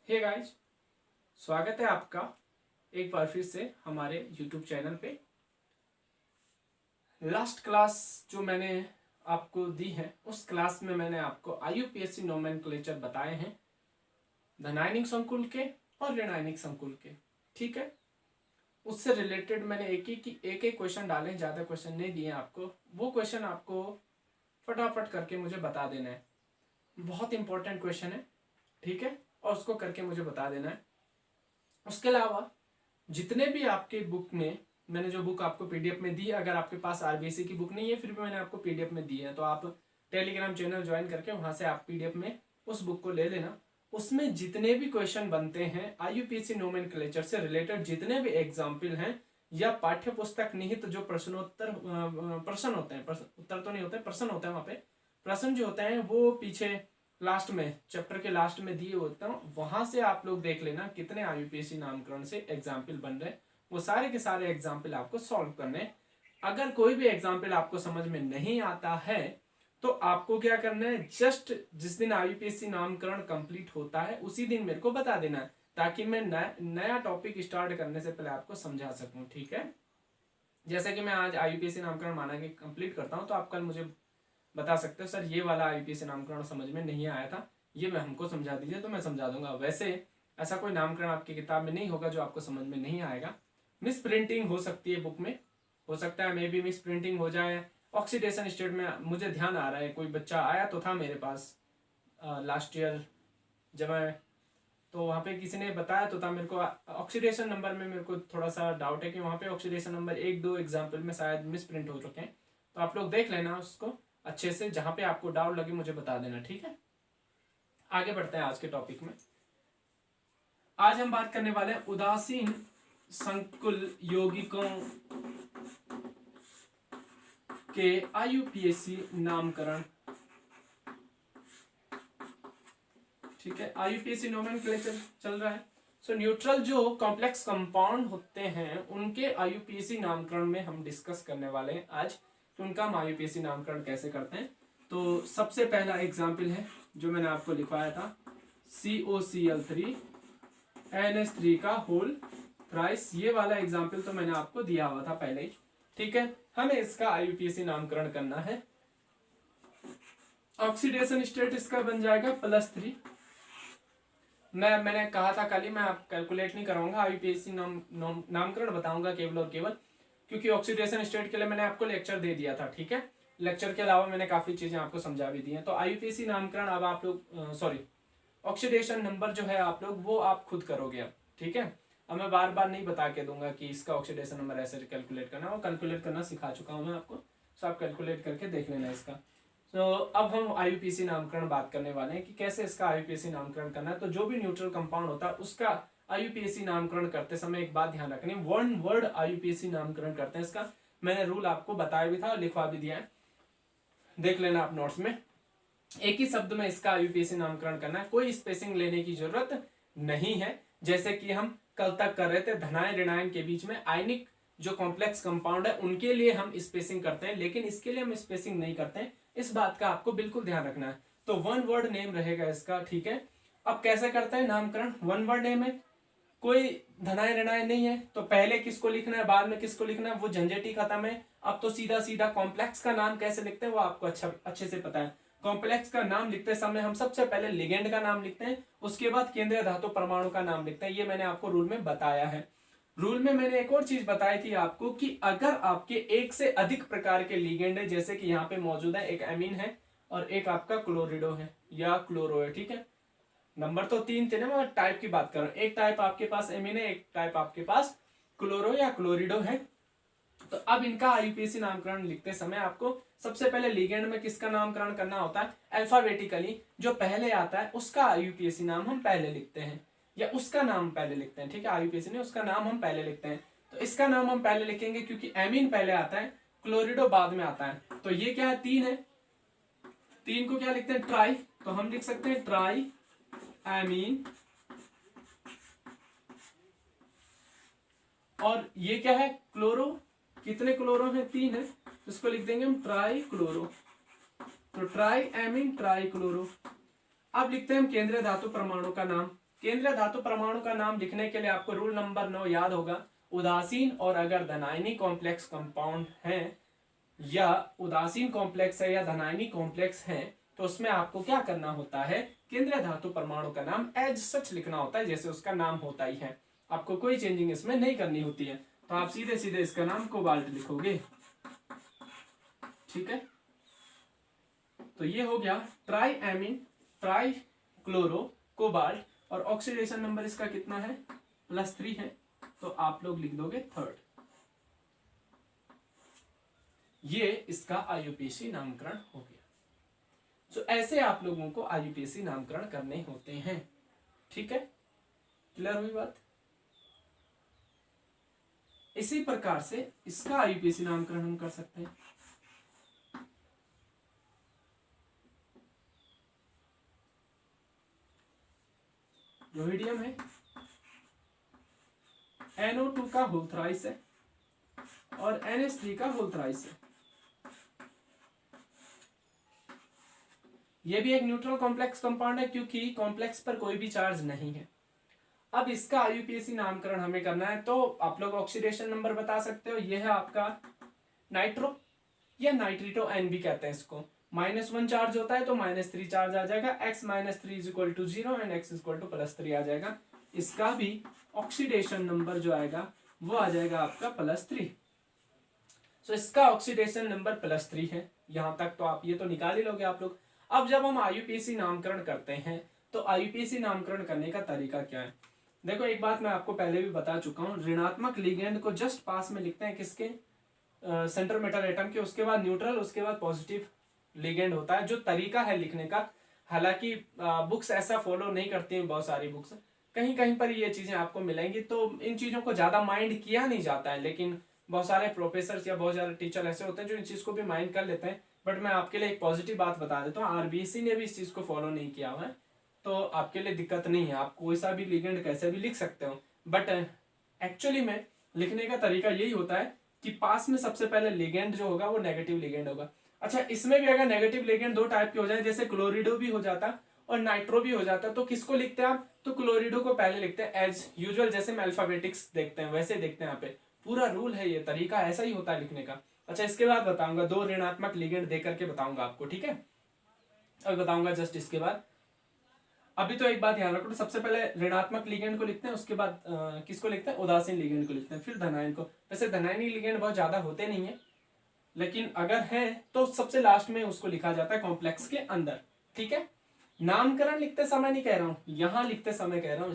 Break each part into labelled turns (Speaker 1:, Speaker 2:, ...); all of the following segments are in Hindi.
Speaker 1: हे गाइस, स्वागत है आपका एक बार फिर से हमारे YouTube चैनल पे। लास्ट क्लास जो मैंने आपको दी है उस क्लास में मैंने आपको IUPAC नोमेनक्लेचर बताए हैं धनायनिक संकुल के और ऋणायनिक संकुल के। ठीक है, उससे रिलेटेड मैंने एक एक क्वेश्चन डाले, ज़्यादा क्वेश्चन नहीं दिए आपको। वो क्वेश्चन आपको फटाफट करके मुझे बता देना है, बहुत इंपॉर्टेंट क्वेश्चन है। ठीक है, और उसको करके मुझे बता देना है। उसके अलावा जितने भी आपके बुक में मैंने जो बुक आपको पीडीएफ में दी है, अगर आपके पास आरबीएससी की बुक नहीं है फिर भी मैंने आपको पीडीएफ में दी है, तो आप टेलीग्राम चैनल ज्वाइन करके वहां से आप पीडीएफ में उस बुक को ले लेना। उसमें जितने भी क्वेश्चन बनते हैं आईयूपीएसी नोमेनक्लेचर से रिलेटेड, जितने भी एग्जाम्पल हैं या पाठ्य पुस्तक निहित जो प्रश्नोत्तर प्रश्न होते हैं, उत्तर तो नहीं होते, प्रश्न होते हैं, वहां पे प्रश्न जो होते हैं वो पीछे लास्ट में चैप्टर के लास्ट में दिए होते हैं, वहां से आप लोग देख लेना कितने आईयूपीएसी नामकरण से एग्जाम्पल बन रहे हैं। वो सारे के सारे एग्जाम्पल आपको सॉल्व करने हैं। अगर कोई भी एग्जाम्पल आपको समझ में नहीं आता है तो आपको क्या करना है, जस्ट जिस दिन आईयूपीएसी नामकरण कंप्लीट होता है उसी दिन मेरे को बता देना है, ताकि मैं नया टॉपिक स्टार्ट करने से पहले आपको समझा सकूं। ठीक है, जैसे कि मैं आज आईयूपीएसी नामकरण माना कि कंप्लीट करता हूं, तो आप कल मुझे बता सकते हो सर ये वाला आईयूपीएसी नामकरण समझ में नहीं आया था, ये मैं हमको समझा दीजिए, तो मैं समझा दूंगा। वैसे ऐसा कोई नामकरण आपकी किताब में नहीं होगा जो आपको समझ में नहीं आएगा। मिस प्रिंटिंग हो सकती है बुक में, हो सकता है मे बी मिस प्रिंटिंग हो जाए। ऑक्सीडेशन स्टेट में मुझे ध्यान आ रहा है, कोई बच्चा आया तो था मेरे पास लास्ट ईयर जब मैं, तो वहाँ पे किसी ने बताया तो था मेरे को। ऑक्सीडेशन नंबर में मेरे को थोड़ा सा डाउट है कि वहाँ पे ऑक्सीडेशन नंबर 1-2 एग्जाम्पल में शायद मिस प्रिंट हो चुके हैं, तो आप लोग देख लेना उसको अच्छे से, जहां पे आपको डाउट लगे मुझे बता देना। ठीक है, आगे बढ़ते हैं आज के टॉपिक में। आज हम बात करने वाले हैं उदासीन संकुल यौगिकों के आईयूपीएसी नामकरण। ठीक है, आईयूपीएसी नोमेनक्लेचर चल रहा है। सो न्यूट्रल जो कॉम्प्लेक्स कंपाउंड होते हैं उनके आईयूपीएसी नामकरण में हम डिस्कस करने वाले हैं आज, उनका हम आईयूपीएसी नामकरण कैसे करते हैं। तो सबसे पहला एग्जाम्पल है जो मैंने आपको लिखवाया था, COCl3 NH3 का होल थ्राइस। ये वाला एग्जाम्पल तो मैंने आपको दिया हुआ था पहले ही। ठीक है, हमें इसका आईयूपीएसी नामकरण करना है। ऑक्सीडेशन स्टेट इसका बन जाएगा +3। मैंने कहा था कल ही, मैं आप कैलकुलेट नहीं कराऊंगा, आईयूपीएसी नामकरण बताऊंगा केवल और केवल, क्योंकि ऑक्सीडेशन स्टेट के लिए मैंने आपको लेक्चर दे दिया था। ठीक है, लेक्चर के अलावा मैंने काफी चीजें आपको समझा भी दी हैं। तो आईयूपीएसी नामकरण अब आप लोग सॉरी ऑक्सीडेशन नंबर जो है आप लोग वो आप खुद करोगे अब। ठीक है, अब मैं बार बार नहीं बता के दूंगा कि इसका ऑक्सीडेशन नंबर ऐसे कैलकुलेट करना, वो कैलकुलेट करना सिखा चुका हूं मैं आपको, सो आप कैलकुलेट करके देख लेना इसका। तो अब हम आईयूपीएसी नामकरण बात करने वाले हैं कि कैसे इसका आईयूपीएसी नामकरण करना है। तो जो भी न्यूट्रल कंपाउंड होता है उसका आईयूपीएसी नामकरण करते समय एक बात ध्यान रखनी, वन वर्ड आईयूपीएसी नामकरण करते हैं। इसका मैंने रूल आपको बताया भी था और लिखवा भी दिया है, देख लेना आप नोट्स में। एक ही शब्द में इसका आईयूपीएसी नामकरण करना है, कोई स्पेसिंग लेने की जरूरत नहीं है। जैसे कि हम कल तक कर रहे थे, धनायन ऋणायन के बीच में आयनिक जो कॉम्प्लेक्स कंपाउंड है उनके लिए हम स्पेसिंग करते हैं, लेकिन इसके लिए हम स्पेसिंग नहीं करते हैं। इस बात का आपको बिल्कुल ध्यान रखना है। तो वन वर्ड नेम रहेगा इसका। ठीक है, अब कैसे करते हैं नामकरण, वन वर्ड नेम है, कोई धनायन ऋणायन नहीं है, तो पहले किसको लिखना है बाद में किसको लिखना है वो झंझट ही खत्म है। अब तो सीधा सीधा कॉम्प्लेक्स का नाम कैसे लिखते हैं वो आपको अच्छे से पता है। कॉम्प्लेक्स का नाम लिखते समय हम सबसे पहले लिगेंड का नाम लिखते हैं, उसके बाद केंद्रीय धातु परमाणु का नाम लिखते हैं। ये मैंने आपको रूल में बताया है। रूल में मैंने एक और चीज बताई थी आपको कि अगर आपके एक से अधिक प्रकार के लिगेंड है, जैसे कि यहाँ पे मौजूद है, एक एमीन है और एक आपका क्लोरिडो है या क्लोरो है। ठीक है, नंबर तो 3 थे ना, मैं टाइप की बात कर रहा हूँ। एक टाइप आपके पास एमीन है, एक टाइप आपके पास क्लोरो या क्लोरिडो है। तो अब इनका आईयूपीएसी नामकरण लिखते समय आपको सबसे पहले लिगेंड में किसका नामकरण करना होता है, अल्फाबेटिकली जो पहले आता है उसका आईयूपीएसी नाम हम पहले लिखते हैं, या उसका नाम पहले लिखते हैं। ठीक है, आईयूपीएसी नहीं, उसका नाम हम पहले लिखते हैं। तो इसका नाम हम पहले लिखेंगे क्योंकि एमीन पहले आता है, क्लोरिडो बाद में आता है। तो ये क्या है, 3 है, 3 को क्या लिखते हैं, ट्राई, तो हम लिख सकते हैं ट्राई एमीन। और ये क्या है, क्लोरो, कितने क्लोरो है, 3 है, इसको लिख देंगे हम ट्राई क्लोरो। तो ट्राई एमीन ट्राई क्लोरो। अब लिखते हैं हम केंद्रीय धातु परमाणु का नाम। केंद्रीय धातु परमाणु का नाम लिखने के लिए आपको रूल नंबर 9 याद होगा। उदासीन और अगर धनायनी कॉम्प्लेक्स कंपाउंड है या उदासीन कॉम्प्लेक्स है या धनायनी कॉम्प्लेक्स है तो उसमें आपको क्या करना होता है, केंद्रीय धातु परमाणु का नाम एज सच लिखना होता है, जैसे उसका नाम होता ही है। आपको कोई चेंजिंग इसमें नहीं करनी होती है। तो आप सीधे सीधे इसका नाम कोबाल्ट लिखोगे। ठीक है, तो ये हो गया try amine try chloro cobalt, और ऑक्सीडेशन नंबर इसका कितना है, +3 है, तो आप लोग लिख दोगे 3rd। ये इसका आईयूपीएसी नामकरण हो गया। तो ऐसे आप लोगों को आईयूपीएसी नामकरण करने होते हैं। ठीक है, क्लियर हुई बात। इसी प्रकार से इसका आईयूपीएसी नामकरण हम कर सकते हैं। रोहिडियम है, NO2 का होल थ्राइस है और NH3 का होल थ्राइस है। ये भी एक न्यूट्रल कॉम्प्लेक्स कंपाउंड है क्योंकि कॉम्प्लेक्स पर कोई भी चार्ज नहीं है। अब इसका आईयूपीएसी नामकरण हमें करना है, तो आप लोग ऑक्सीडेशन नंबर बता सकते हो। यह है आपका नाइट्रो या नाइट्रिटो N भी कहते हैं इसको। -1 चार्ज होता है तो -3 चार्ज आ जाएगा, x - 3 = 0 एंड x = +3 आ जाएगा। इसका भी ऑक्सीडेशन नंबर जो आएगा वो आ जाएगा आपका +3। सो इसका ऑक्सीडेशन नंबर +3 है। यहां तक तो आप ये तो निकाल ही लोगे आप लोग। अब जब हम आईयूपीएसी नामकरण करते हैं तो आईयूपीएसी नामकरण करने का तरीका क्या है। देखो, एक बात मैं आपको पहले भी बता चुका हूं, ऋणात्मक लिगेंड को जस्ट पास में लिखते हैं किसके, सेंटर मेटल एटम के, उसके बाद न्यूट्रल, उसके बाद पॉजिटिव लिगेंड होता है। जो तरीका है लिखने का, हालांकि बुक्स ऐसा फॉलो नहीं करती हैं, बहुत सारी बुक्स कहीं कहीं पर ये चीजें आपको मिलेंगी, तो इन चीजों को ज्यादा माइंड किया नहीं जाता है। लेकिन बहुत सारे प्रोफेसर या बहुत सारे टीचर ऐसे होते हैं जो इन चीज को भी माइंड कर लेते हैं। बट मैं आपके लिए एक पॉजिटिव बात बता देता हूँ, आरबीएससी ने भी इस चीज को फॉलो नहीं किया हुआ है, तो आपके लिए दिक्कत नहीं है। आप कोई सा भी लिगेंड कैसे भी लिख सकते हो। बट एक्चुअली में लिखने का तरीका यही होता है कि पास में सबसे पहले लिगेंड जो होगा वो नेगेटिव लिगेंड होगा। अच्छा, इसमें भी अगर नेगेटिव लिगेंड 2 टाइप के हो जाए, जैसे क्लोरिडो भी हो जाता और नाइट्रो भी हो जाता, तो किसको लिखते हैं आप, तो क्लोरिडो को पहले लिखते हैं एज यूजुअल, जैसे हम अल्फाबेटिक्स देखते हैं वैसे देखते हैं। यहाँ पे पूरा रूल है, ये तरीका ऐसा ही होता है लिखने का। अच्छा, इसके बाद बताऊंगा 2 ऋणात्मक लिगेंड दे करके बताऊंगा आपको। ठीक है, अब बताऊंगा जस्ट इसके बाद। अभी तो एक बात ध्यान रखो, सबसे पहले ऋणात्मक लिगेंड को लिखते हैं, उसके बाद किसको लिखते हैं, उदासीन लिगेंड को लिखते हैं, फिर धनायन को। वैसे धनायनी लिगेंड बहुत ज्यादा होते नहीं है, लेकिन अगर है तो सबसे लास्ट में उसको लिखा जाता है कॉम्प्लेक्स के अंदर। ठीक है, नामकरण लिखते समय नहीं कह रहा हूं, यहां लिखते समय कह रहा हूं।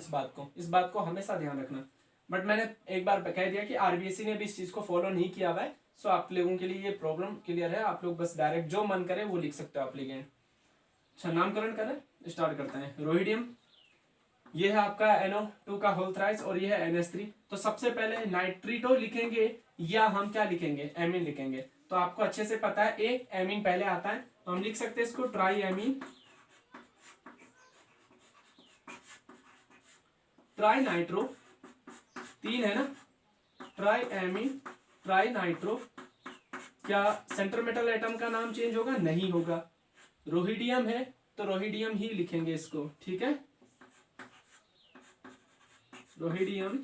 Speaker 1: इस बात को हमेशा ध्यान रखना। बट मैंने एक बार कह दिया कि आरबीएससी ने भी इस चीज को फॉलो नहीं किया हुआ है, सो आप लोगों के लिए ये प्रॉब्लम क्लियर है। आप लोग बस डायरेक्ट जो मन करे वो लिख सकते हो आप लिगेंड। अच्छा, नामकरण करें, स्टार्ट करते हैं। रोहिडियम, ये है आपका NO2 का होल थ्राइस और ये है NH3। तो सबसे पहले नाइट्रिटो लिखेंगे या हम क्या लिखेंगे, एमीन लिखेंगे। तो आपको अच्छे से पता है एक एमीन पहले आता है, तो हम लिख सकते हैं इसको ट्राई एमीन, ट्राई नाइट्रो, 3 है ना, ट्राई एमीन ट्राई नाइट्रो। क्या सेंटर मेटल एटम का नाम चेंज होगा, नहीं होगा। रोहिडियम है तो रोहिडियम ही लिखेंगे इसको। ठीक है, रोहिडियम,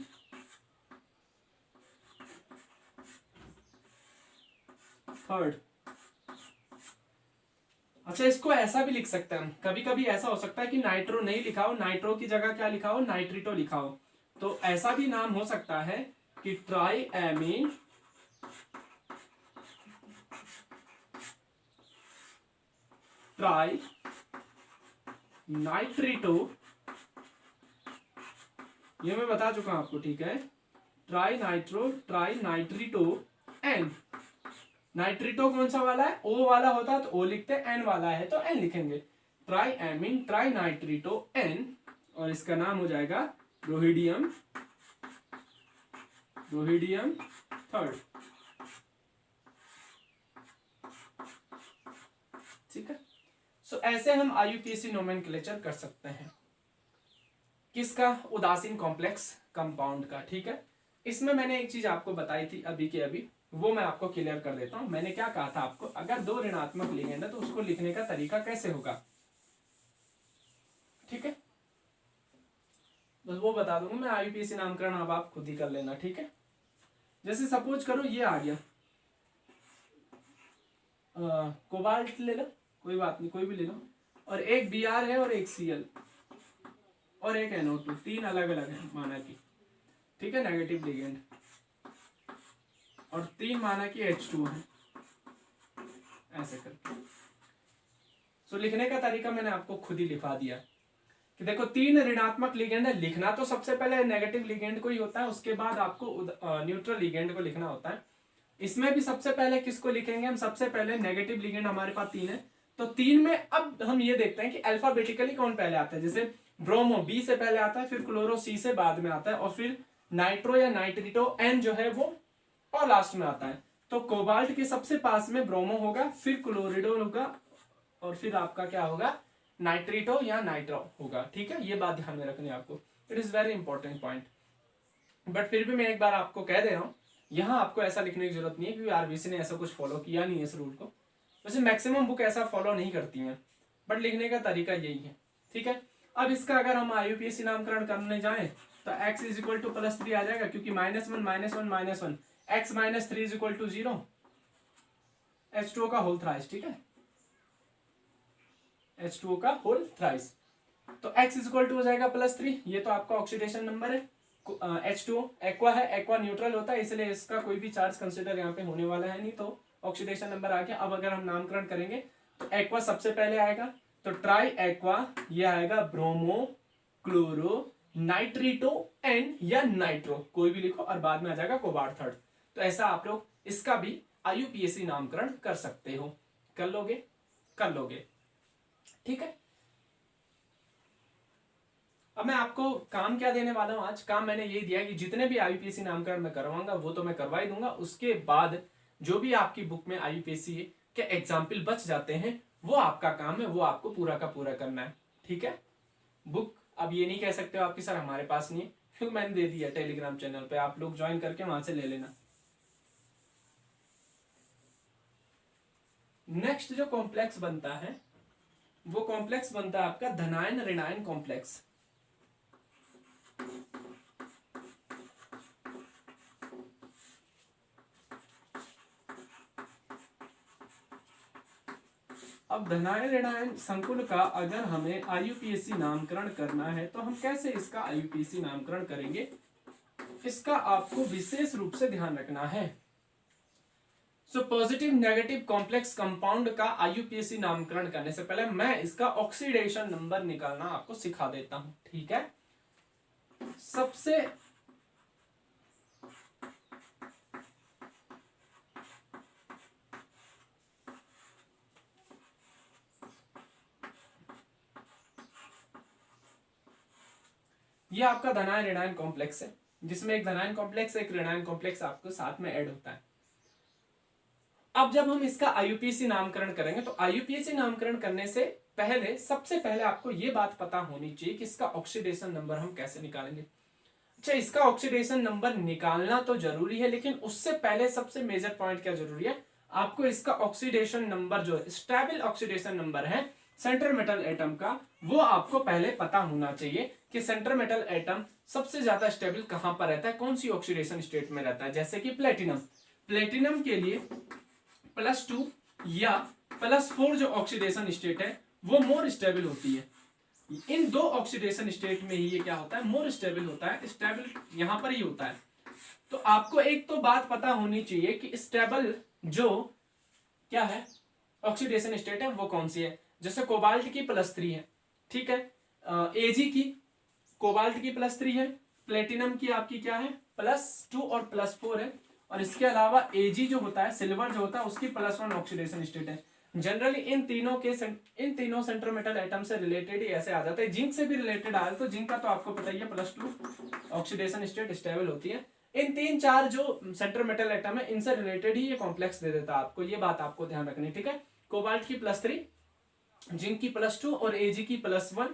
Speaker 1: थर्ड। अच्छा, इसको ऐसा भी लिख सकते हैं हम, कभी कभी ऐसा हो सकता है कि नाइट्रो नहीं लिखा हो, नाइट्रो की जगह क्या लिखा हो, नाइट्रिटो लिखा हो। तो ऐसा भी नाम हो सकता है कि ट्राई एमीन ट्राई नाइट्रिटो, ये मैं बता चुका हूं आपको। ठीक है, ट्राई नाइट्रो ट्राई नाइट्रिटो एन। नाइट्रिटो कौन सा वाला है, O वाला होता है तो O लिखते हैं, N वाला है तो N लिखेंगे। ट्राई एमीन ट्राई नाइट्रिटो N, और इसका नाम हो जाएगा रोहिडियम, रोहिडियम थर्ड। ठीक है, सो ऐसे हम आईयूपीएसी नोमेनक्लेचर कर सकते हैं किसका, उदासीन कॉम्प्लेक्स कंपाउंड का। ठीक है, इसमें मैंने एक चीज आपको बताई थी अभी के अभी, वो मैं आपको क्लियर कर देता हूं। मैंने क्या कहा था आपको, अगर 2 ऋणात्मक लिगेंड है तो उसको लिखने का तरीका कैसे होगा। ठीक है, बस वो बता दूंगा मैं। आईयूपीएसी नामकरण अब आप खुद ही कर लेना, ठीक है। जैसे सपोज करो ये आ गया कोबाल्ट ले लो, कोई बात नहीं, कोई भी ले लो, और एक Br है और एक Cl और एक NO2, तीन अलग अलग है माना कि, ठीक है, नेगेटिव लिगेंड, और तीन माना कि H2 है, ऐसे करके। सो लिखने का तरीका मैंने आपको खुद ही लिखा दिया कि देखो तीन ऋणात्मक लिगेंड है, लिखना तो सबसे पहले नेगेटिव लिगेंड को ही होता है, उसके बाद आपको न्यूट्रल लिगेंड को लिखना होता है। इसमें भी सबसे पहले किसको लिखेंगे हम? सबसे पहले नेगेटिव लिगेंड हमारे पास तीन है, तो तीन में अब हम ये देखते हैं कि अल्फाबेटिकली कौन पहले आता है। जैसे ब्रोमो बी से पहले आता है, फिर क्लोरो सी से बाद में आता है, और फिर नाइट्रो या नाइट्रिटो एन जो है वो और लास्ट में आता है। तो कोबाल्ट के सबसे पास में ब्रोमो होगा, फिर क्लोरिडो होगा, और फिर आपका क्या होगा? नाइट्रिटो या नाइट्रो होगा, ठीक है। ये बात ध्यान में रखनी है आपको, it is very important point. But फिर भी मैं एक बार आपको कह दे रहा हूँ, यहाँ आपको ऐसा लिखने की जरूरत नहीं है, क्योंकि आरबीसी ने ऐसा कुछ फॉलो किया नहीं है इस रूल को। वैसे मैक्सिमम बुक ऐसा फॉलो नहीं करती हैं, बट लिखने का तरीका यही है, ठीक है। अब इसका अगर हम आईयूपीएसी नामकरण करने जाएं तो x इज इक्वल टू +3 आ जाएगा, क्योंकि -1 x -3 is equal to 0, H2O का होल थ्राइस, ठीक है, H2O का होल थ्राइस। तो x इज इक्वल टू हो जाएगा +3, ये तो आपका ऑक्सीडेशन नंबर है। H2O एक्वा है, एक्वा न्यूट्रल होता है, इसलिए इसका कोई भी चार्ज कंसिडर यहाँ पे होने वाला है नहीं, तो ऑक्सीडेशन नंबर आ गया। अब अगर हम नामकरण करेंगे तो एक्वा सबसे पहले आएगा, तो ट्राई एक्वा, ये आएगा ब्रोमो, क्लोरो, नाइट्रिटो एन या नाइट्रो, कोई भी लिखो, और बाद में आ जाएगा कोबाल्ट थर्ड। तो ऐसा आप लोग इसका भी आईयूपीएसी नामकरण कर सकते हो। कर लोगे? कर लोगे, ठीक है। अब मैं आपको काम क्या देने वाला हूं आज? काम मैंने ये दिया कि जितने भी आईयूपीएसी नामकरण मैं करवाऊंगा वो तो मैं करवा ही दूंगा, उसके बाद जो भी आपकी बुक में आईयूपीएसी के एग्जाम्पल बच जाते हैं वो आपका काम है, वो आपको पूरा का पूरा करना है, ठीक है। बुक अब ये नहीं कह सकते हो आपकी सर हमारे पास नहीं है, क्योंकि मैंने दे दिया टेलीग्राम चैनल पे, आप लोग ज्वाइन करके वहां से ले लेना। नेक्स्ट जो कॉम्प्लेक्स बनता है वो कॉम्प्लेक्स बनता है आपका धनायन ऋणायन कॉम्प्लेक्स। अब धनायन ऋणायन संकुल का अगर हमें आईयूपीएसी नामकरण करना है तो हम कैसे इसका आईयूपीएसी नामकरण करेंगे, इसका आपको विशेष रूप से ध्यान रखना है। So positive negative complex compound का आईयूपीएसी नामकरण करने से पहले मैं इसका ऑक्सीडेशन नंबर निकालना आपको सिखा देता हूं, ठीक है। सबसे ये आपका धनायन ऋणायन कॉम्प्लेक्स है, जिसमें एक धनायन कॉम्प्लेक्स एक ऋणायन कॉम्प्लेक्स आपको साथ में ऐड होता है। अब जब हम इसका आईयूपीएसी नामकरण करेंगे तो आईयूपीएसी नामकरण करने से पहले सबसे पहले आपको ये बात पता होनी चाहिए कि इसका ऑक्सीडेशन नंबर हम कैसे निकालेंगे। अच्छा, इसका ऑक्सीडेशन नंबर निकालना तो जरूरी है, लेकिन उससे पहले सबसे मेजर पॉइंट क्या जरूरी है, आपको इसका ऑक्सीडेशन नंबर जो स्टेबल ऑक्सीडेशन नंबर है सेंटर मेटल एटम का, वो आपको पहले पता होना चाहिए कि सेंटर मेटल एटम सबसे ज्यादा स्टेबल कहां पर रहता है, कौन सी ऑक्सीडेशन स्टेट में रहता है। जैसे कि प्लेटिनम के लिए +2 या +4 जो ऑक्सीडेशन स्टेट है वो मोर स्टेबल होती है। इन दो ऑक्सीडेशन स्टेट में ही ये क्या होता है, मोर स्टेबल होता है, स्टेबल यहां पर ही होता है। तो आपको एक तो बात पता होनी चाहिए कि स्टेबल जो क्या है ऑक्सीडेशन स्टेट है वो कौन सी है। जैसे कोबाल्ट की +3 है, ठीक है, एजी की कोबाल्ट की +3 है, प्लेटिनम की आपकी क्या है +2 और +4 है, और इसके अलावा एजी जो होता है सिल्वर जो होता है उसकी +1 ऑक्सीडेशन स्टेट है। जनरली इन तीनों सेंटर मेटल एटम से रिलेटेड ही ऐसे आ जाते हैं। जिंक से भी रिलेटेड आया तो जिंक का तो आपको पता ही है +2 ऑक्सीडेशन स्टेट स्टेबल होती है। इन 3-4 जो सेंटर मेटल एटम है इनसे रिलेटेड ही ये कॉम्प्लेक्स दे देता है आपको, ये बात आपको ध्यान रखनी है, ठीक है। कोबाल्ट की +3, जिंक की +2 और एजी की +1,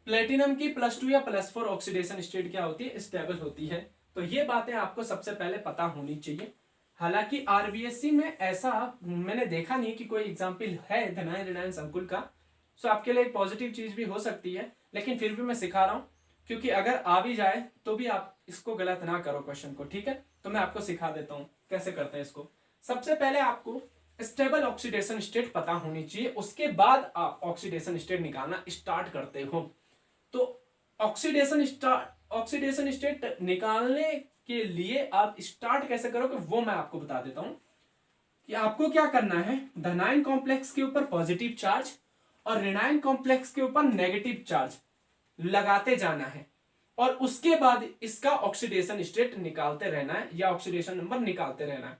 Speaker 1: प्लेटिनम की +2 या +4 ऑक्सीडेशन स्टेट क्या होती है, स्टेबल होती है। तो ये बातें आपको सबसे पहले पता होनी चाहिए। हालांकि आरबीएससी में ऐसा मैंने देखा नहीं कि कोई एग्जाम्पल है धनायन ऋणायन संकुल का, सो आपके लिए एक पॉजिटिव चीज भी हो सकती है, लेकिन फिर भी मैं सिखा रहा हूँ। क्योंकि अगर आ भी जाए तो भी आप इसको गलत ना करो क्वेश्चन को, ठीक है। तो मैं आपको सिखा देता हूं कैसे करते हैं इसको। सबसे पहले आपको स्टेबल ऑक्सीडेशन स्टेट पता होनी चाहिए, उसके बाद आप ऑक्सीडेशन स्टेट निकालना स्टार्ट करते हो। तो ऑक्सीडेशन स्टेट निकालने के लिए आप स्टार्ट कैसे करोगे वो मैं आपको बता देता हूं कि आपको क्या करना है। धनायन कॉम्प्लेक्स के ऊपर पॉजिटिव चार्ज और ऋणायन कॉम्प्लेक्स के ऊपर नेगेटिव चार्ज लगाते जाना है और उसके बाद इसका ऑक्सीडेशन स्टेट निकालते रहना है या ऑक्सीडेशन नंबर निकालते रहना है,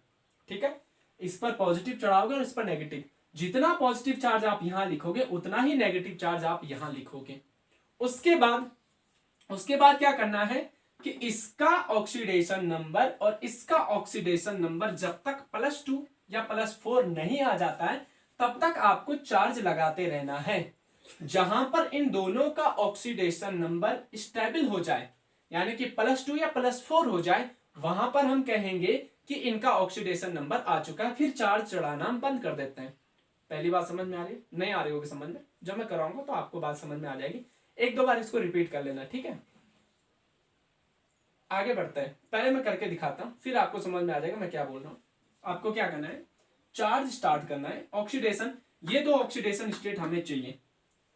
Speaker 1: ठीक है। इस पर पॉजिटिव चढ़ाओगे और इस पर नेगेटिव। जितना पॉजिटिव चार्ज आप यहां लिखोगे उतना ही नेगेटिव चार्ज आप यहां लिखोगे। उसके बाद क्या करना है कि इसका ऑक्सीडेशन नंबर और इसका ऑक्सीडेशन नंबर जब तक +2 या +4 नहीं आ जाता है तब तक आपको चार्ज लगाते रहना है। जहां पर इन दोनों का ऑक्सीडेशन नंबर स्टेबल हो जाए, यानी कि +2 या +4 हो जाए, वहां पर हम कहेंगे कि इनका ऑक्सीडेशन नंबर आ चुका है, फिर चार्ज चढ़ाना हम बंद कर देते हैं। पहली बात समझ में आ रही है? नहीं आ रही होगी समझ में, जब मैं कराऊंगा तो आपको बात समझ में आ जाएगी। एक दो बार इसको रिपीट कर लेना, ठीक है। आगे बढ़ते हैं, पहले मैं करके दिखाता हूं फिर आपको समझ में आ जाएगा मैं क्या बोल रहा हूं। आपको क्या करना है, चार्ज स्टार्ट करना है, ऑक्सीडेशन, ये दो ऑक्सीडेशन स्टेट हमें चाहिए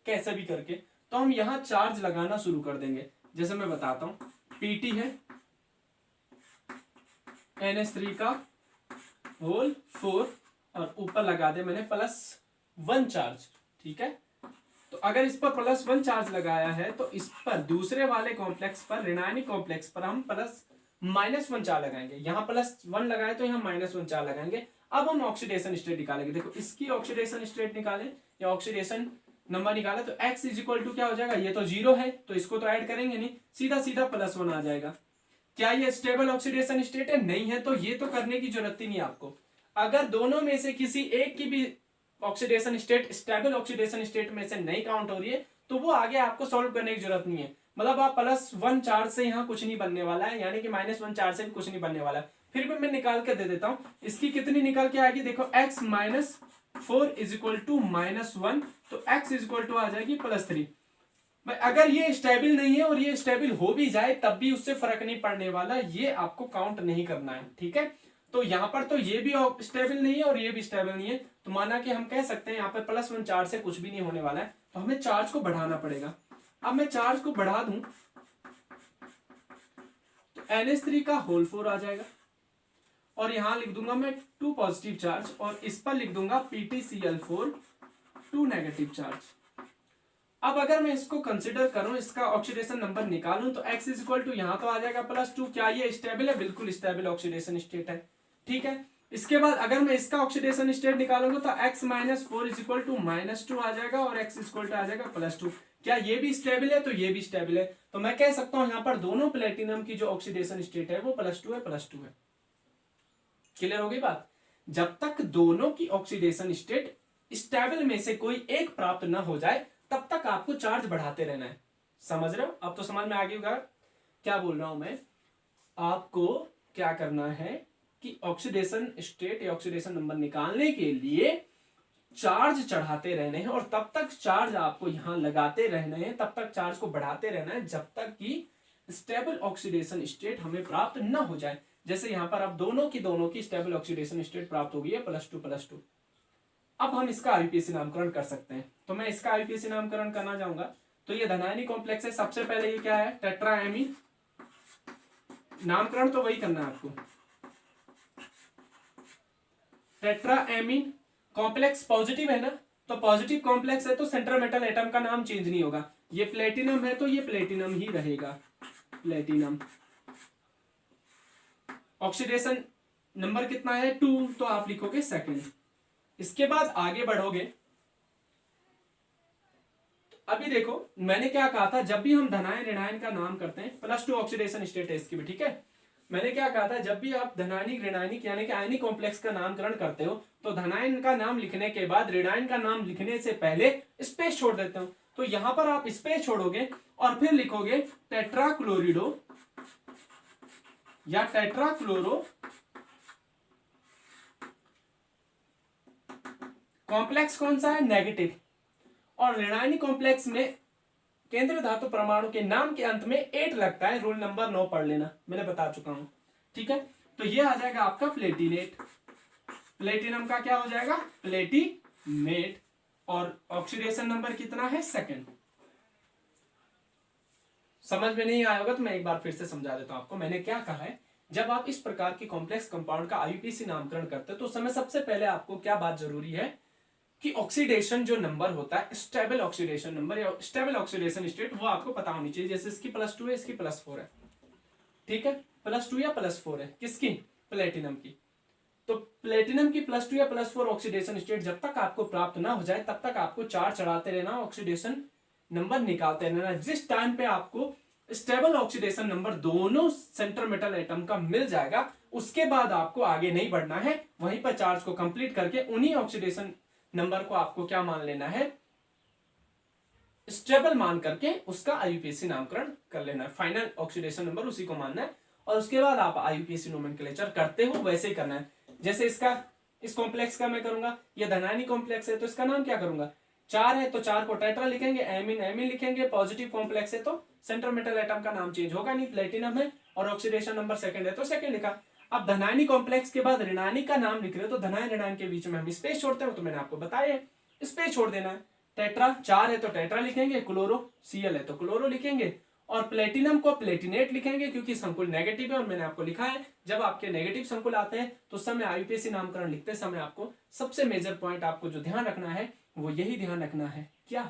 Speaker 1: कैसे भी करके। तो हम यहां चार्ज लगाना शुरू कर देंगे। जैसे मैं बताता हूं, पीटी है NH3 का होल 4 और ऊपर लगा दे मैंने +1 चार्ज, ठीक है। तो अगर इस पर +1 चार्ज लगाया है तो इस पर दूसरे वाले कॉम्प्लेक्स पर, ऋणायनिक कॉम्प्लेक्स पर हम -1 चार्ज लगाएंगे। यहां +1 लगाए तो यहां -1 चार्ज लगाएंगे। अब हम ऑक्सीडेशन स्टेट निकालेंगे। देखो इसकी ऑक्सीडेशन स्टेट निकालें या ऑक्सीडेशन नंबर निकाले तो x इक्वल टू क्या हो जाएगा, ये तो 0 है तो इसको तो ऐड करेंगे नहीं, सीधा सीधा +1 आ जाएगा। क्या ये स्टेबल ऑक्सीडेशन स्टेट है? नहीं है, तो ये तो करने की जरूरत ही नहीं आपको। अगर दोनों में से किसी एक की भी oxidation state stable oxidation state में से नहीं काउंट हो रही है तो वो आगे आपको सॉल्व करने की जरूरत नहीं है। मतलब आप +1 चार्ज से यहाँ कुछ नहीं बनने वाला है, यानी कि -1 चार्ज से भी कुछ नहीं बनने वाला है। फिर भी मैं निकाल के दे देता हूं, इसकी कितनी निकल के आएगी, देखो x -4 इक्वल टू -1, तो x इक्वल टू आ जाएगी +3। अगर ये स्टेबल नहीं है और ये स्टेबल हो भी जाए तब भी उससे फर्क नहीं पड़ने वाला, ये आपको काउंट नहीं करना है, ठीक है। तो यहां पर तो ये भी स्टेबल नहीं है और ये भी स्टेबल नहीं है, तो माना कि हम कह सकते हैं यहाँ पे +1 चार्ज से कुछ भी नहीं होने वाला है, तो हमें चार्ज को बढ़ाना पड़ेगा। अब मैं चार्ज को बढ़ा दूं तो NH3 का होल 4 आ जाएगा और यहां लिख दूंगा मैं 2 पॉजिटिव चार्ज और इस पर लिख दूंगा PtCl4 2 नेगेटिव चार्ज। अब अगर मैं इसको कंसिडर करूं, इसका ऑक्सीडेशन नंबर निकालूं तो x इक्वल टू यहां तो आ जाएगा +2। क्या ये स्टेबल है? बिल्कुल स्टेबल ऑक्सीडेशन स्टेट है, ठीक है। इसके बाद अगर मैं इसका ऑक्सीडेशन स्टेट निकालूंगा तो x -4 इक्वल टू -2 आ जाएगा और x इक्वल टू आ जाएगा +2। क्या ये भी स्टेबल है? तो ये भी स्टेबल है, तो मैं कह सकता हूं यहां पर दोनों प्लेटिनम की जो ऑक्सीडेशन स्टेट है वो +2 है, +2 है। क्लियर हो गई बात? जब तक दोनों की ऑक्सीडेशन स्टेट स्टेबल में से कोई एक प्राप्त न हो जाए तब तक आपको चार्ज बढ़ाते रहना है। समझ रहे हो? अब तो समझ में आ गई होगा क्या बोल रहा हूं मैं। आपको क्या करना है कि ऑक्सीडेशन स्टेट या ऑक्सीडेशन नंबर निकालने के लिए चार्ज चढ़ाते रहने हैं और तब तक चार्ज आपको यहां लगाते रहने हैं, तब तक चार्ज को बढ़ाते रहना है जब तक कि स्टेबल ऑक्सीडेशन स्टेट हमें प्राप्त न हो जाए। जैसे यहां पर अब दोनों की स्टेबल ऑक्सीडेशन स्टेट प्राप्त हो गई है +2। अब हम इसका आईपीएसी नामकरण कर सकते हैं, तो मैं इसका आईपीएसी नामकरण करना चाहूंगा। तो ये धनायनी कॉम्प्लेक्स है, सबसे पहले ये क्या है, टेट्राएमीन। नामकरण तो वही करना है आपको, टेट्राएमीन। कॉम्प्लेक्स पॉजिटिव है ना, तो पॉजिटिव कॉम्प्लेक्स है तो सेंट्रल मेटल एटम का नाम चेंज नहीं होगा। ये प्लेटिनम है तो ये प्लेटिनम ही रहेगा, प्लेटिनम। ऑक्सीडेशन नंबर कितना है, 2, तो आप लिखोगे सेकंड। इसके बाद आगे बढ़ोगे तो अभी देखो मैंने क्या कहा था, जब भी हम धनायन ऋणायन का नाम करते हैं, +2 ऑक्सीडेशन स्टेट है इसकी भी, ठीक है। मैंने क्या कहा था, जब भी आप धनायनिक ऋणायनिक यानी कि आयनिक कॉम्प्लेक्स का नामकरण करते हो तो धनायन का नाम लिखने के बाद ऋणायन का नाम लिखने से पहले स्पेस छोड़ देते हो। तो यहां पर आप स्पेस छोड़ोगे और फिर लिखोगे टेट्राक्लोरिडो या टेट्राफ्लोरो कॉम्प्लेक्स कौन सा है, नेगेटिव। और ऋणायनिक कॉम्प्लेक्स में केंद्रीय धातु परमाणु के नाम के अंत में एट लगता है, रूल नंबर 9 पढ़ लेना, मैंने बता चुका हूं। ठीक है, तो ये आ जाएगा आपका प्लेटिनेट। प्लेटिनम का क्या हो जाएगा? प्लेटिनेट। और ऑक्सीडेशन नंबर कितना है? सेकंड। समझ में नहीं आया होगा तो मैं एक बार फिर से समझा देता हूं आपको। मैंने क्या कहा है, जब आप इस प्रकार के कॉम्प्लेक्स कंपाउंड का आईयूपीएसी नामकरण करते हैं तो उस समय सबसे पहले आपको क्या बात जरूरी है कि ऑक्सीडेशन जो नंबर होता है, स्टेबल ऑक्सीडेशन नंबर या स्टेबल ऑक्सीडेशन स्टेट, वो आपको पता होनी चाहिए। जैसे इसकी +2 है, इसकी +4 है। ठीक है, +2 या +4 है, किसकी? प्लेटिनम की। तो प्लेटिनम की +2 या +4 ऑक्सीडेशन स्टेट जब तक आपको प्राप्त ना हो जाए तब तक आपको चार्ज चढ़ाते रहना, ऑक्सीडेशन नंबर निकालते रहना। जिस टाइम पे आपको स्टेबल ऑक्सीडेशन नंबर दोनों सेंटर मेटल एटम का मिल जाएगा, उसके बाद आपको आगे नहीं बढ़ना है, वहीं पर चार्ज को कंप्लीट करके उन्हीं ऑक्सीडेशन नंबर को आपको क्या मान लेना है? स्टेबल मान करके उसका आईयूपीएसी नामकरण कर लेना है। फाइनल ऑक्सीडेशन नंबर उसी को मानना है और उसके बाद आप आईयूपीएसी नोमेनक्लेचर करते हो वैसे ही करना है। जैसे इसका, इस कॉम्प्लेक्स का मैं करूंगा, ये धनायनी कॉम्प्लेक्स है तो इसका नाम क्या करूंगा? 4 है तो 4 को टेट्रा लिखेंगे, एमीन एमीन लिखेंगे। पॉजिटिव कॉम्प्लेक्स है तो सेंटर मेटल एटम का नाम चेंज होगा नहीं, प्लेटिनम है और ऑक्सीडेशन नंबर सेकंड है तो सेकंड लिखा। अब धनायनी कॉम्प्लेक्स के बाद ऋणायनी का नाम लिख रहे हो तो धनायन ऋणायन के बीच में हम स्पेस छोड़ते हैं, तो मैंने आपको बताया है स्पेस छोड़ देना है। टेट्रा 4 है तो टेट्रा लिखेंगे, क्लोरो Cl है तो क्लोरो लिखेंगे और प्लेटिनम को प्लेटिनेट लिखेंगे क्योंकि संकुल नेगेटिव है। और मैंने आपको लिखा है जब आपके नेगेटिव संकुल आते हैं तो उस समय आईयूपीएसी नामकरण लिखते समय आपको सबसे मेजर पॉइंट आपको जो ध्यान रखना है वो यही ध्यान रखना है, क्या?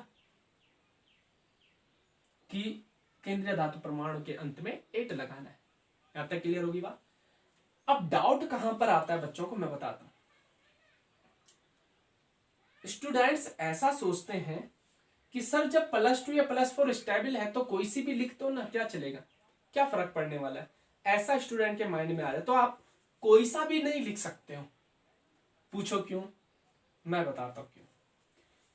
Speaker 1: कि केंद्रीय धातु परमाणु के अंत में 8 लगाना है। यहां तक क्लियर होगी बात? अब डाउट कहां पर आता है बच्चों को मैं बताता हूं। स्टूडेंट्स ऐसा सोचते हैं कि सर जब +2 या +4 स्टेबल है तो कोई सी भी लिख दो ना, क्या चलेगा, क्या फर्क पड़ने वाला है, ऐसा स्टूडेंट के माइंड में आ जाए। तो आप कोई सा भी नहीं लिख सकते हो। पूछो क्यों? मैं बताता हूं क्यों।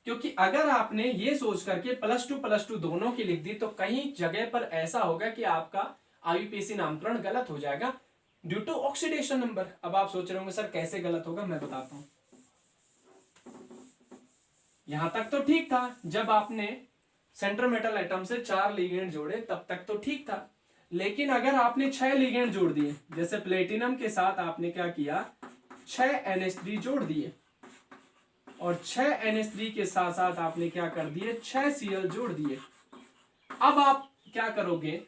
Speaker 1: क्योंकि अगर आपने ये सोच करके +2 दोनों की लिख दी तो कहीं जगह पर ऐसा होगा कि आपका आईयूपीएसी नामकरण गलत हो जाएगा ड्यू टू ऑक्सीडेशन नंबर। अब आप सोच रहे होंगे सर कैसे गलत होगा, मैं बताता हूं। यहां तक तो ठीक था, जब आपने सेंटर मेटल एटम से 4 लिगेंड जोड़े तब तक तो ठीक था। लेकिन अगर आपने 6 लिगेंड जोड़ दिए, जैसे प्लेटिनम के साथ आपने क्या किया, 6 NH3 जोड़ दिए और 6 NH3 के साथ साथ आपने क्या कर दिए, 6 Cl जोड़ दिए। अब आप क्या करोगे,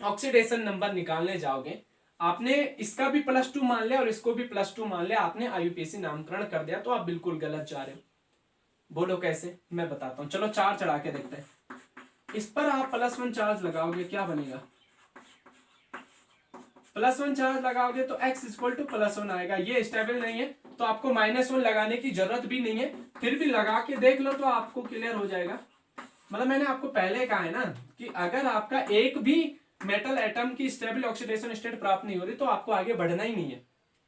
Speaker 1: ऑक्सीडेशन नंबर निकालने जाओगे, आपने इसका भी +2 मान लिया और इसको भी +2 मान लिया, आपने आईयूपीएसी नामकरण कर दिया, तो आप बिल्कुल गलत जा रहे हो। बोलो कैसे, मैं बताता हूं। चलो 4 चढ़ा के देखते हैं। इस पर आप +1 चार्ज लगाओगे, क्या बनेगा? +1 चार्ज लगाओगे तो x = +1 आएगा। ये स्टेबल नहीं है तो आपको -1 लगाने की जरूरत भी नहीं है, फिर भी लगा के देख लो तो आपको क्लियर हो जाएगा। मतलब मैंने आपको पहले कहा है ना कि अगर आपका एक भी मेटल एटम की स्टेबल ऑक्सीडेशन स्टेट प्राप्त नहीं हो रही तो आपको आगे बढ़ना ही नहीं है।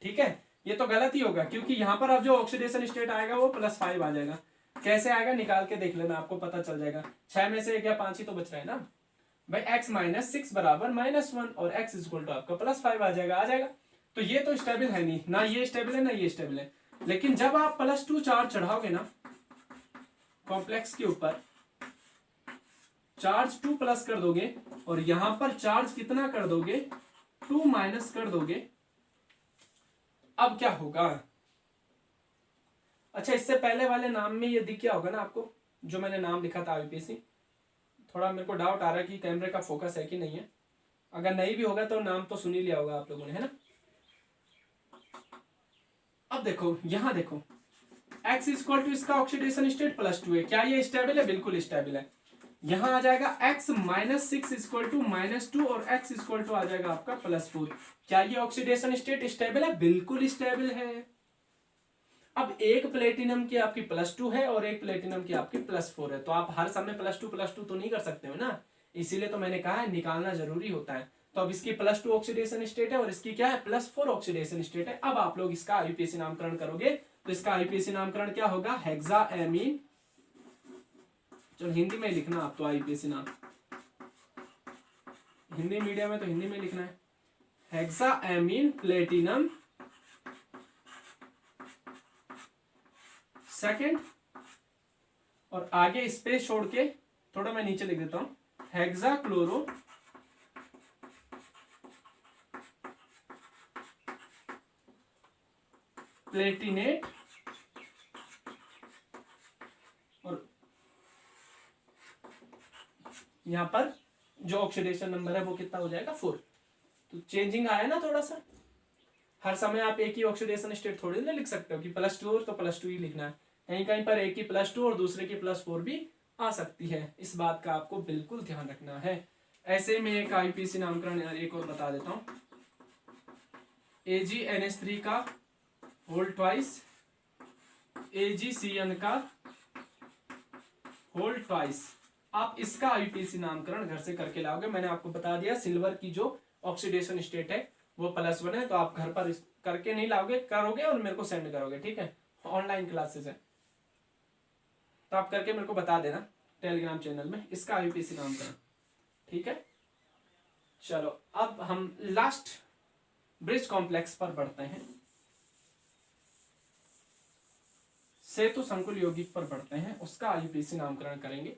Speaker 1: ठीक है, ये तो गलत ही होगा क्योंकि यहां पर अब जो ऑक्सीडेशन स्टेट आएगा वो +5 आ जाएगा। कैसे आएगा निकाल के देख लेना, आपको पता चल जाएगा। 6 में से 1 या 5 ही तो बच रहा है ना भाई। x - 6 = -1 और x = आपका +5 आ जाएगा। तो ये तो स्टेबल है नहीं, ना ये स्टेबल है ना ये स्टेबल है। लेकिन जब आप +2 चार्ज चढ़ाओगे ना कॉम्प्लेक्स के ऊपर, चार्ज 2+ कर दोगे और यहां पर चार्ज कितना कर दोगे, 2- कर दोगे। अब क्या होगा? अच्छा, इससे पहले वाले नाम में ये दिख गया होगा ना आपको, जो मैंने नाम लिखा था आईयूपीएसी। थोड़ा मेरे को डाउट आ रहा है कि कैमरे का फोकस है कि नहीं है। अगर नहीं भी होगा तो नाम तो सुन ही लिया होगा आप लोगों ने, है ना। अब देखो, यहां देखो, x = इसका ऑक्सीडेशन स्टेट +2 है। क्या ये स्टेबल है? बिल्कुल स्टेबल है। यहां आ जाएगा x - 6 = -2 और x = आ जाएगा आपका +4। क्या ये ऑक्सीडेशन स्टेट स्टेबल है? बिल्कुल स्टेबल है। अब एक प्लेटिनम की आपकी +2 है और एक प्लेटिनम की आपकी +4 है, तो आप हर समय +2 तो नहीं कर सकते हो ना, इसीलिए तो मैंने कहा है निकालना जरूरी होता है। तो अब इसकी +2 ऑक्सीडेशन स्टेट है और इसकी क्या है, +4 ऑक्सीडेशन स्टेट है। अब आप लोग इसका आईयूपीएसी नामकरण करोगे तो इसका आईयूपीएसी नामकरण क्या होगा, हेक्साएमीन। चलो हिंदी में लिखना आप तो, आईयूपीएसी नाम हिंदी मीडियम है तो हिंदी में लिखना है, हेक्साएमीन प्लेटिनम सेकंड, और आगे स्पेस छोड़ के थोड़ा मैं नीचे लिख देता हूं, हेक्साक्लोरो प्लेटिनेट, और यहां पर जो ऑक्सीडेशन नंबर है वो कितना हो जाएगा 4। तो चेंजिंग आया ना थोड़ा सा। हर समय आप एक ही ऑक्सीडेशन स्टेट थोड़ी ना लिख सकते हो कि +2 और तो +2 ही लिखना है। कहीं कहीं पर एक की +2 और दूसरे की +4 भी आ सकती है। इस बात का आपको बिल्कुल ध्यान रखना है। ऐसे में एक आईपीसी नामकरण एक और बता देता हूं, AgNH3 का होल ट्वाइस, AgCN का होल ट्वाइस। आप इसका आईपीसी नामकरण घर से करके लाओगे। मैंने आपको बता दिया सिल्वर की जो ऑक्सीडेशन स्टेट है वो +1 है, तो आप घर पर करके नहीं लाओगे, करोगे और मेरे को सेंड करोगे, ठीक है। ऑनलाइन क्लासेस है तो आप करके मेरे को बता देना टेलीग्राम चैनल में इसका आईपीसी नामकरण, ठीक है। चलो अब हम लास्ट ब्रिज कॉम्प्लेक्स पर बढ़ते हैं, सेतु संकुल यौगिक पर बढ़ते हैं, उसका आईयूपीएसी नामकरण करेंगे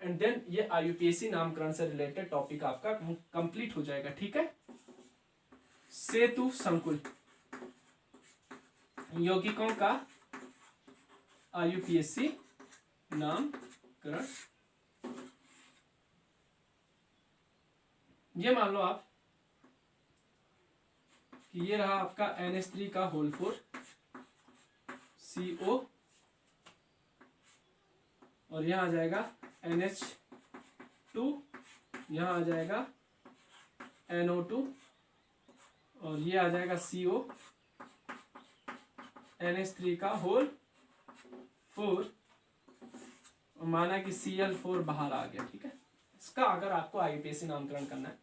Speaker 1: एंड देन ये आईयूपीएसी नामकरण से रिलेटेड टॉपिक आपका कंप्लीट हो जाएगा, ठीक है। सेतु संकुल यौगिकों का आईयूपीएसी नामकरण। ये मान लो आप कि ये रहा आपका NH3 का होल 4 CO, और यहां आ जाएगा NH2, यहां आ जाएगा NO2, और ये आ जाएगा CO, NH3 का होल 4, और माना कि Cl4 बाहर आ गया, ठीक है। इसका अगर आपको आईयूपीएसी नामकरण करना है,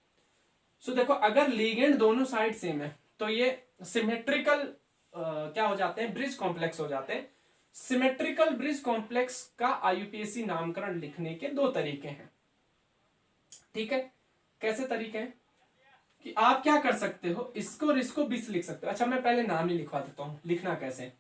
Speaker 1: सो देखो अगर लीगेंड दोनों साइड सेम है तो ये सिमेट्रिकल क्या हो जाते हैं, ब्रिज कॉम्प्लेक्स हो जाते हैं। सिमेट्रिकल ब्रिज कॉम्प्लेक्स का आईयूपीएसी नामकरण लिखने के दो तरीके हैं, ठीक है। कैसे तरीके हैं कि आप क्या कर सकते हो, इसको और इसको बीच लिख सकते हो। अच्छा मैं पहले नाम ही लिखवा देता हूं, लिखना कैसे।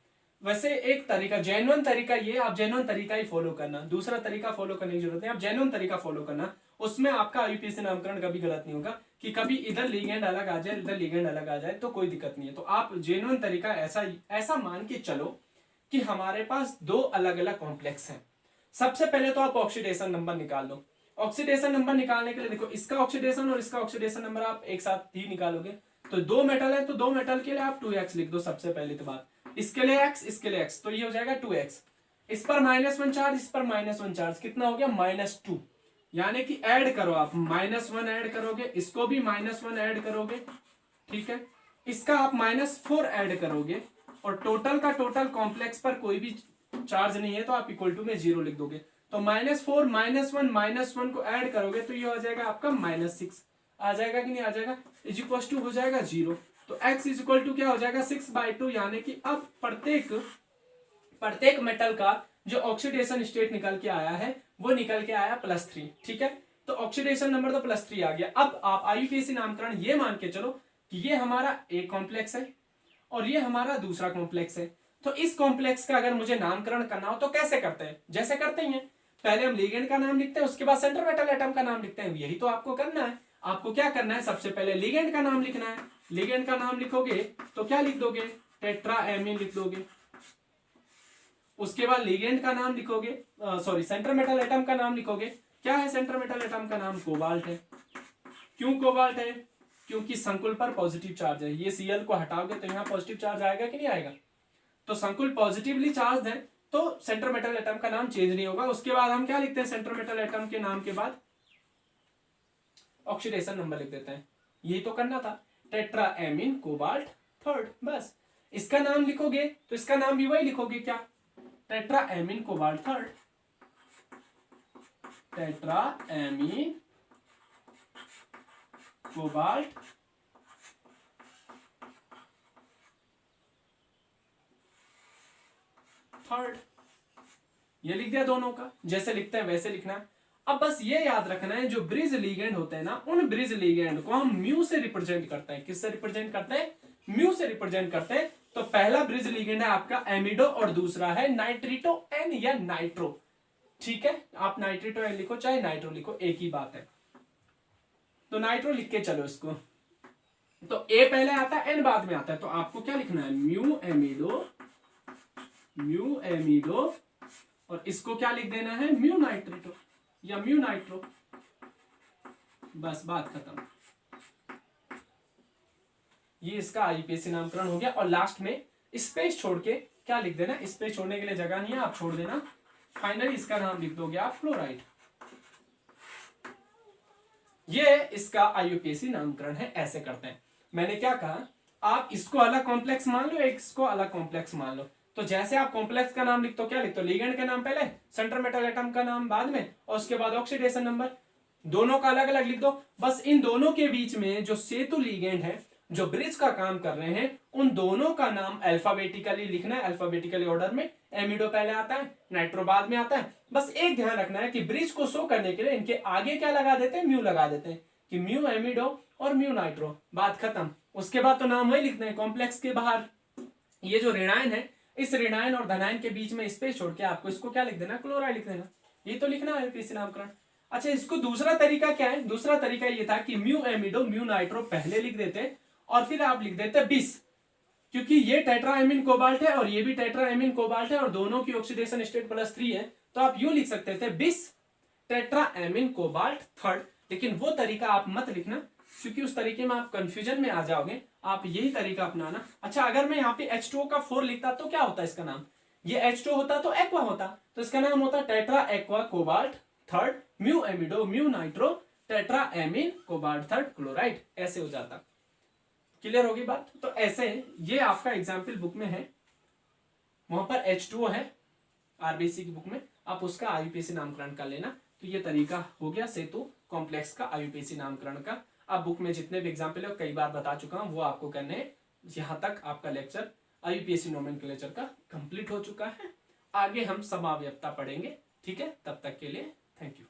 Speaker 1: वैसे एक तरीका, जेन्युइन तरीका ये, आप जेन्युइन तरीका ही फॉलो करना, दूसरा तरीका फॉलो करने की जरूरत नहीं, आप जेन्युइन तरीका फॉलो करना। उसमें आपका आईयूपीएसी नामकरण कभी गलत नहीं होगा कि कभी इधर लीगेंड अलग आ जाए, इधर लीगेंड अलग आ जाए, तो कोई दिक्कत नहीं है। तो आप जेन्युइन तरीका ऐसा मान के चलो कि हमारे पास दो अलग अलग कॉम्प्लेक्स हैं। सबसे पहले तो आप ऑक्सीडेशन नंबर निकाल लो। ऑक्सीडेशन नंबर निकालने के लिए देखो, इसका ऑक्सीडेशन और इसका ऑक्सीडेशन नंबर आप एक साथ ही निकालोगे। तो दो मेटल है तो दो मेटल के लिए आप 2x लिख दो सबसे पहले तो बात, इसके लिए x, इसके लिए x, तो ये हो जाएगा 2x। इस पर -1 चार्ज, इस पर -1 चार्ज, कितना हो गया -2। यानी कि ऐड करो आप, -1 ऐड करोगे, इसको भी -1 ऐड करोगे, ठीक है। इसका आप -4 ऐड करोगे, और टोटल का टोटल कॉम्प्लेक्स पर कोई भी चार्ज नहीं है तो आप इक्वल टू में 0 लिख दोगे। तो -4 -1 को ऐड करोगे तो ये हो जाएगा आपका -6 आ जाएगा कि नहीं आ जाएगा, इज इक्वल टू हो जाएगा 0। तो x इज इक्वल टू क्या हो जाएगा 6/2, यानी कि अब प्रत्येक मेटल का जो ऑक्सीडेशन स्टेट निकल के आया है वो निकल के आया +3, ठीक है। तो ऑक्सीडेशन नंबर तो +3 आ गया। अब आप आईयूपीएसी नामकरण ये मान के चलो कि ये हमारा एक कॉम्प्लेक्स है और ये हमारा दूसरा कॉम्प्लेक्स है। तो इस कॉम्प्लेक्स का अगर मुझे नामकरण करना हो तो कैसे करते हैं, जैसे करते हैं पहले हम लिगेंड का नाम लिखते हैं, उसके बाद सेंटर मेटल एटम का नाम लिखते हैं। यही तो आपको करना है। आपको क्या करना है, सबसे पहले लिगेंड का नाम लिखना है। लिगेंड का नाम लिखोगे तो क्या लिख दोगे, टेट्राएमीन लिख दोगे। उसके बाद लिगेंड का नाम लिखोगे, सॉरी सेंटर मेटल एटम का नाम लिखोगे। क्या है सेंटर मेटल एटम का नाम, कोबाल्ट है। क्यों कोबाल्ट है, क्योंकि संकुल पर पॉजिटिव चार्ज है। ये Cl को हटाओगे तो यहाँ पॉजिटिव चार्ज आएगा कि नहीं आएगा, तो संकुल पॉजिटिवली चार्ज है तो सेंटर मेटल एटम का नाम चेंज नहीं होगा। उसके बाद हम क्या लिखते हैं, सेंटर मेटल एटम के नाम के बाद ऑक्सीडेशन नंबर लिख देते हैं। यही तो करना था, टेट्राएमीन कोबाल्ट 3rd, बस। इसका नाम लिखोगे तो इसका नाम भी वही लिखोगे, क्या, tetraammine cobalt 3rd, tetraammine cobalt 3rd। ये लिख दिया दोनों का, जैसे लिखते हैं वैसे लिखना। अब बस ये याद रखना है जो ब्रिज लीगेंड होते हैं ना, उन ब्रिज लीगेंड को हम म्यू से रिप्रेजेंट करते हैं। किससे रिप्रेजेंट करते हैं, म्यू से रिप्रेजेंट करते हैं। तो पहला ब्रिज लीगेंड है आपका एमिडो और दूसरा है नाइट्रिटो एन या नाइट्रो। ठीक है, आप नाइट्रेटो लिखो चाहे नाइट्रो लिखो, एक ही बात है। तो नाइट्रो लिख के चलो इसको। तो ए पहले आता है, एन बाद में आता है, तो आपको क्या लिखना है, म्यू एमिडो, और इसको क्या लिख देना है, म्यू नाइट्रेटो या म्यू नाइट्रो। बस बात खत्म। ये इसका आईयूपीएसी नामकरण हो गया। और लास्ट में स्पेस छोड़ के क्या लिख देना, स्पेस छोड़ने के लिए जगह नहीं है, आप छोड़ देना, फाइनली इसका नाम लिख दोगे आप फ्लोराइड। ये इसका आईयूपीएसी नामकरण है। ऐसे करते हैं। मैंने क्या कहा, आप इसको अलग कॉम्प्लेक्स मान लो, एक इसको अलग कॉम्प्लेक्स मान लो। तो जैसे आप कॉम्प्लेक्स का नाम लिखते हो, क्या लिखते हो, लिगेंड का नाम पहले, सेंट्रल मेटल एटम का नाम बाद में, और उसके बाद ऑक्सीडेशन नंबर, दोनों का अलग अलग लिख दो। बस इन दोनों के बीच में जो सेतु लिगेंड है, जो ब्रिज का काम कर रहे हैं, उन दोनों का नाम अल्फाबेटिकली लिखना है, अल्फाबेटिकली ऑर्डर में। एमिडो पहले आता है, नाइट्रो बाद में आता है। बस एक ध्यान रखना है कि ब्रिज को शो करने के लिए इनके आगे क्या लगा देते हैं, म्यू लगा देते हैं, कि म्यू एमिडो और म्यू नाइट्रो, बात खत्म। उसके बाद तो नाम वही लिखना है कॉम्प्लेक्स के बाहर। ये जो ऋणायन है, इस ऋणायन और धनायन के बीच में स्पेस छोड़ के आपको इसको क्या लिख देना, क्लोराइड लिख देना। ये तो लिखना है पीसी नामकरण। अच्छा, इसको दूसरा तरीका क्या है, दूसरा तरीका ये था कि म्यू एमिडो म्यू नाइट्रो पहले लिख देते और फिर आप लिख देते बिस, क्योंकि ये टेट्राएमिन कोबाल्ट है और ये भी टेट्राएमिन कोबाल्ट है और दोनों की ऑक्सीडेशन स्टेट +3 है। तो आप यूं लिख सकते थे, बिस टेट्राएमिन कोबाल्ट थर्ड। लेकिन वो तरीका आप मत लिखना, क्योंकि उस तरीके में आप कंफ्यूजन में आ जाओगे। आप यही तरीका अपनाना। अच्छा, अगर मैं यहाँ पे H2O का 4 लिखता तो क्या होता इसका नाम, ये H2O होता तो एक्वा होता, तो इसका नाम होता tetra aqua cobalt third mu amido mu nitro tetraammine cobalt third chloride, ऐसे हो जाता। क्लियर होगी बात। तो ऐसे ये आपका एग्जाम्पल बुक में है, वहां पर H2O है आरबीसी की बुक में, आप उसका आईयूपीएसी नामकरण कर लेना। तो ये तरीका हो गया सेतु कॉम्प्लेक्स का आईयूपीएसी नामकरण का। अब बुक में जितने भी एग्जाम्पल है कई बार बता चुका हूं, वो आपको करने हैं। यहां तक आपका लेक्चर आईयूपीएसी नोमेनक्लेचर का कंप्लीट हो चुका है। आगे हम समावयवता पढ़ेंगे। ठीक है, तब तक के लिए थैंक यू।